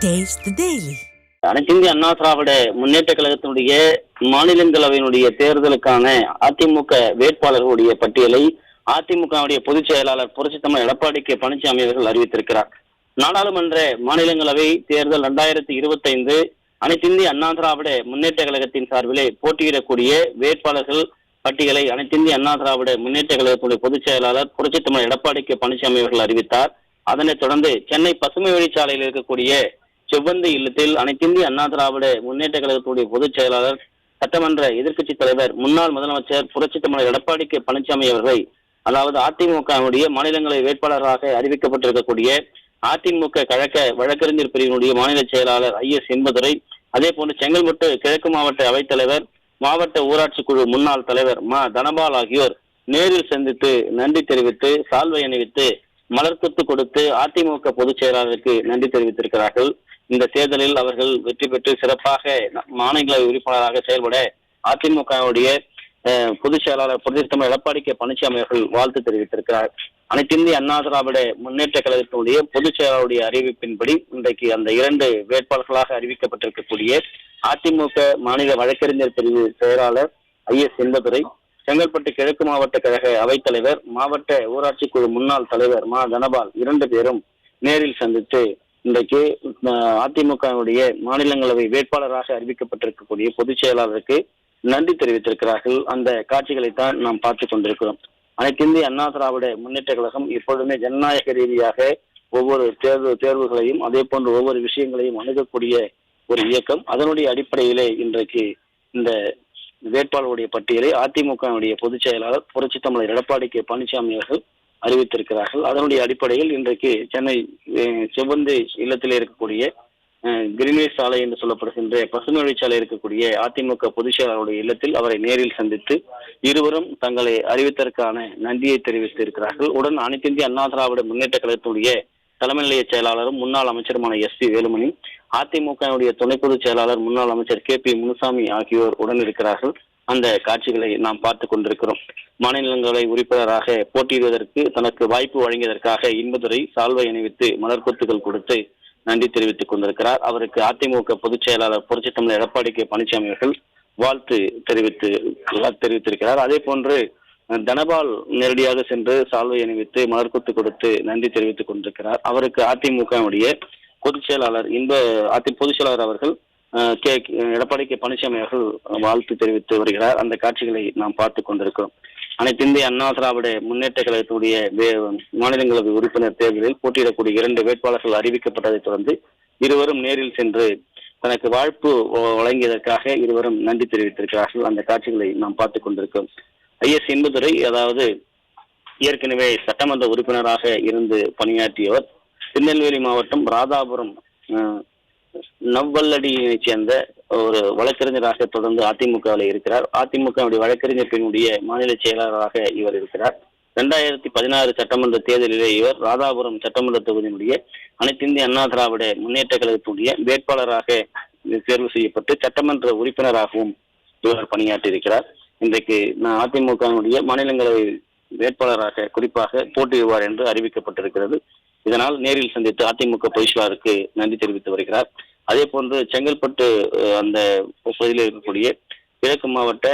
Taste the Daily. அனைத்திந்திய அண்ணா திராவிட முன்னேற்ற கழகத்தினுடைய மாநிலங்களவையினுடைய தேர்தலுக்கான அதிமுக வேட்பாளர்களுடைய பட்டியலை அதிமுகவுடைய பொதுச் செயலாளர் புரட்சித்தலைவர் எடப்பாடி கே பழனிசாமி அவர்கள் அறிவித்திருக்கிறார். நாடாளுமன்ற மாநிலங்களவை தேர்தல் 2025 அனைத்திந்திய அண்ணா திராவிட முன்னேற்ற கழகத்தின் சார்பிலே போட்டியிடக்கூடிய வேட்பாளர்கள் பட்டியலை அனைத்திந்திய அண்ணா திராவிட முன்னேற்ற கழகத்துடைய பொதுச் செயலாளர் புரட்சித்தலைவர் எடப்பாடி கே பழனிசாமி அவர்கள் அறிவித்தார். அதனைத் தொடர்ந்து சென்னை பசுமை வழிச்சாலையில் இருக்கக்கூடிய செவ்வந்தி இல்லத்தில் அனைத்திந்திய அண்ணா திராவிட முன்னேற்ற கழகத்துடைய பொதுச் செயலாளர், சட்டமன்ற எதிர்க்கட்சித் தலைவர், முன்னாள் முதலமைச்சர் புரட்சித்தலைவர் எடப்பாடி கே பழனிசாமி அவர்களை, அதாவது அதிமுகவுடைய மாநிலங்களவை வேட்பாளராக அறிவிக்கப்பட்டிருக்கக்கூடிய அதிமுக கழக வழக்கறிஞர் பிரிவினுடைய மாநில செயலாளர் ஐஎஸ் என்பதுரை, அதே போன்று செங்கல்பட்டு கிழக்கு மாவட்ட அவைத்தலைவர், மாவட்ட ஊராட்சி குழு முன்னாள் தலைவர் தனபால் ஆகியோர் நேரில் சந்தித்து நன்றி தெரிவித்து சால்வை அணிவித்து மலர்கொத்து கொடுத்து அதிமுக பொதுச் செயலாளருக்கு நன்றி தெரிவித்திருக்கிறார்கள். இந்த தேர்தலில் அவர்கள் வெற்றி பெற்று சிறப்பாக மாநிலங்களவை உறுப்பினராக செயல்பட அதிமுகவுடைய பொதுச் செயலாளர் புரட்சித்தலைவர் எடப்பாடி கே பழனிசாமி அவர்கள் வாழ்த்து தெரிவித்திருக்கிறார். அனைத்திந்திய அண்ணா திராவிட முன்னேற்ற கழகத்தினுடைய பொதுச் செயலாளருடைய அறிவிப்பின்படி இன்றைக்கு அந்த 2 வேட்பாளர்களாக அறிவிக்கப்பட்டிருக்கக்கூடிய அதிமுக மாநில வழக்கறிஞர் பிரிவு செயலாளர் ஐஎஸ் என்பதுரை, செங்கல்பட்டு கிழக்கு மாவட்ட கழக அவைத்தலைவர், மாவட்ட ஊராட்சி குழு முன்னாள் தலைவர் தனபால் 2 பேரும் நேரில் சந்தித்து இன்றைக்கு அதிமுகவுடைய மாநிலங்களவை வேட்பாளராக அறிவிக்கப்பட்டிருக்கக்கூடிய பொதுச் செயலாளருக்கு நன்றி தெரிவித்திருக்கிறார்கள். அந்த காட்சிகளைத்தான் நாம் பார்த்து கொண்டிருக்கிறோம். அனைத்திந்திய அண்ணா திராவிட முன்னேற்ற கழகம் எப்பொழுதுமே ஜனநாயக ரீதியாக ஒவ்வொரு தேர்வுகளையும் அதே போன்று ஒவ்வொரு விஷயங்களையும் அணுகக்கூடிய ஒரு இயக்கம். அதனுடைய அடிப்படையிலே இன்றைக்கு இந்த வேட்பாளருடைய பட்டியலை அதிமுகவுடைய பொதுச் செயலாளர் புரட்சித்தலைவர் எடப்பாடி கே பழனிசாமி அவர்கள் அறிவித்திருக்கிறார்கள். அதனுடைய அடிப்படையில் இன்றைக்கு சென்னை செவ்வந்தி இல்லத்திலே இருக்கக்கூடிய கிரினேஷ் சாலை என்று சொல்லப்படுகின்ற பசுமை வழிச்சாலை இருக்கக்கூடிய அதிமுக பொதுச் செயலாளருடைய இல்லத்தில் அவரை நேரில் சந்தித்து இருவரும் தங்களை அறிவித்ததற்கான நன்றியை தெரிவித்திருக்கிறார்கள். உடன் அனைத்திந்திய அண்ணா திராவிட முன்னேற்ற கழகத்துடைய தலைமை நிலைய செயலாளரும் முன்னாள் அமைச்சருமான எஸ்.பி. வேலுமணி, அதிமுகவுடைய துணை பொதுச் செயலாளர் முன்னாள் அமைச்சர் கே.பி. முனுசாமி ஆகியோர் உடன் இருக்கிறார்கள். அந்த காட்சிகளை நாம் பார்த்து கொண்டிருக்கிறோம். மாநிலங்களவை உறுப்பினராக போட்டியிடுவதற்கு தனக்கு வாய்ப்பு வழங்கியதற்காக இன்பதுரை சால்வை அணிவித்து மலர்கொத்துகள் கொடுத்து நன்றி தெரிவித்துக் கொண்டிருக்கிறார். அவருக்கு அதிமுக பொதுச் செயலாளர் புரட்சித்தலைவர் எடப்பாடி கே பழனிசாமி அவர்கள் வாழ்த்து தெரிவித்திருக்கிறார். அதே போன்று தனபால் நேரடியாக சென்று சால்வை அணிவித்து மலர்கொத்து கொடுத்து நன்றி தெரிவித்துக் கொண்டிருக்கிறார். அவருக்கு அதிமுகவுடைய பொதுச் செயலாளர் பொதுச் செயலாளர் அவர்கள் எடப்பாடி கே பழனிசாமி அவர்கள் வாழ்த்து தெரிவித்து வருகிறார். அந்த காட்சிகளை நாம் பார்த்து கொண்டிருக்கிறோம். அனைத்திந்திய அண்ணா திராவிட முன்னேற்ற கழகத்துடைய மாநிலங்களவை உறுப்பினர் தேர்தலில் போட்டியிடக்கூடிய 2 வேட்பாளர்கள் அறிவிக்கப்பட்டதை தொடர்ந்து இருவரும் நேரில் சென்று தனக்கு வாழ்ப்பு வழங்கியதற்காக இருவரும் நன்றி தெரிவித்திருக்கிறார்கள். அந்த காட்சிகளை நாம் பார்த்து கொண்டிருக்கிறோம். ஐஎஸ் என்பதுரை, அதாவது ஏற்கனவே சட்டமன்ற உறுப்பினராக இருந்து பணியாற்றியவர். திருநெல்வேலி மாவட்டம் ராதாபுரம் நவ்வல்லடியை சேர்ந்த ஒரு வழக்கறிஞராக தொடர்ந்து அதிமுகவில் இருக்கிறார். அதிமுகவுடைய வழக்கறிஞர் பிரிவுடைய மாநில செயலாளராக இவர் இருக்கிறார். 2016 சட்டமன்ற தேர்தலிலே இவர் ராதாபுரம் சட்டமன்ற தொகுதியினுடைய அனைத்திந்திய அண்ணா திராவிட முன்னேற்ற கழகத்துடைய வேட்பாளராக தேர்வு செய்யப்பட்டு சட்டமன்ற உறுப்பினராகவும் இவர் பணியாற்றியிருக்கிறார். இன்றைக்கு அதிமுகவுடைய மாநிலங்களவை வேட்பாளராக குறிப்பாக போட்டியிடுவார் என்று அறிவிக்கப்பட்டிருக்கிறது. இதனால் நேரில் சந்தித்து அதிமுக பொதுச்செயலாளருக்கு நன்றி தெரிவித்து வருகிறார். அதே போன்று செங்கல்பட்டு அந்த பகுதியில் இருக்கக்கூடிய கிழக்கு மாவட்ட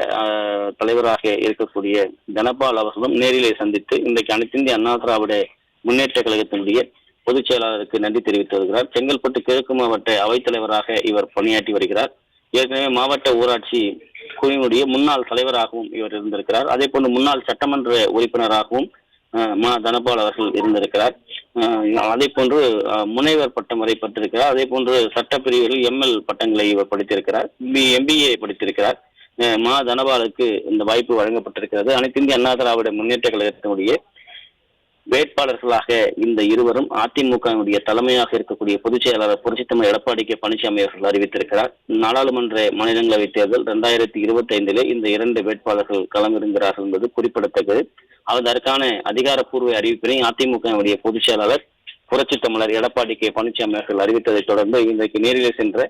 தலைவராக இருக்கக்கூடிய தனபால் அவர்களும் நேரிலே சந்தித்து இன்றைக்கு அனைத்திந்திய அண்ணா திராவிட முன்னேற்ற கழகத்தினுடைய பொதுச் செயலாளருக்கு நன்றி தெரிவித்து வருகிறார். செங்கல்பட்டு கிழக்கு மாவட்ட அவைத்தலைவராக இவர் பணியாற்றி வருகிறார். ஏற்கனவே மாவட்ட ஊராட்சி குழுவினுடைய முன்னாள் தலைவராகவும் இவர் இருந்திருக்கிறார். அதே போன்று முன்னாள் சட்டமன்ற உறுப்பினராகவும் தனபால் அவர்கள் இருந்திருக்கிறார். அதே போன்று முனைவர் பட்டம் வரை பெற்றிருக்கிறார். அதே போன்று சட்டப்பிரிவில் எம்எல் பட்டங்களை இவர் படித்திருக்கிறார். எம்பிஏ படித்திருக்கிறார். தனபாலுக்கு இந்த வாய்ப்பு வழங்கப்பட்டிருக்கிறது. அனைத்திந்திய அண்ணா திராவிட முன்னேற்ற கழகத்தினுடைய வேட்பாளர்களாக இந்த இருவரும் அதிமுகவுடைய தலைமையாக இருக்கக்கூடிய பொதுச் செயலாளர் புரட்சித்தலைவர் எடப்பாடி கே பழனிசாமி அவர்கள் அறிவித்திருக்கிறார். நாடாளுமன்ற மாநிலங்களவை தேர்தல் 2025 இந்த 2 வேட்பாளர்கள் களமிறங்குகிறார்கள் என்பது குறிப்பிடத்தக்கது. அதற்கான அதிகாரப்பூர்வ அறிவிப்பினை அதிமுகவுடைய பொதுச் செயலாளர் புரட்சித்தலைவர் எடப்பாடி கே பழனிசாமி அவர்கள் அறிவித்ததை தொடர்ந்து இன்றைக்கு நேரிலே சென்ற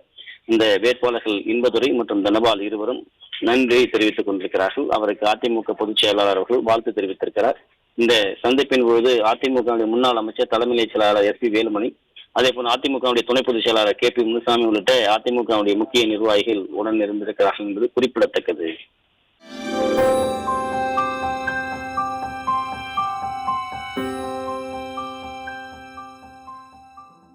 இந்த வேட்பாளர்கள் இன்பதுரை மற்றும் தனபால் இருவரும் நன்றி தெரிவித்துக் கொண்டிருக்கிறார்கள். அவருக்கு அதிமுக பொதுச் செயலாளர் அவர்கள் வாழ்த்து தெரிவித்திருக்கிறார். இந்த சந்திப்பின் பொழுது அதிமுக முன்னாள் அமைச்சர் தலைமை செயலாளர் எஸ்.பி. வேலுமணி, அதே போல அதிமுகவுடைய துணை பொதுச் செயலாளர் KP முனுசாமி உள்ளிட்ட அதிமுகவுடைய முக்கிய நிர்வாகிகள் உடன் இருந்திருக்கிறார்கள் என்பது குறிப்பிடத்தக்கது.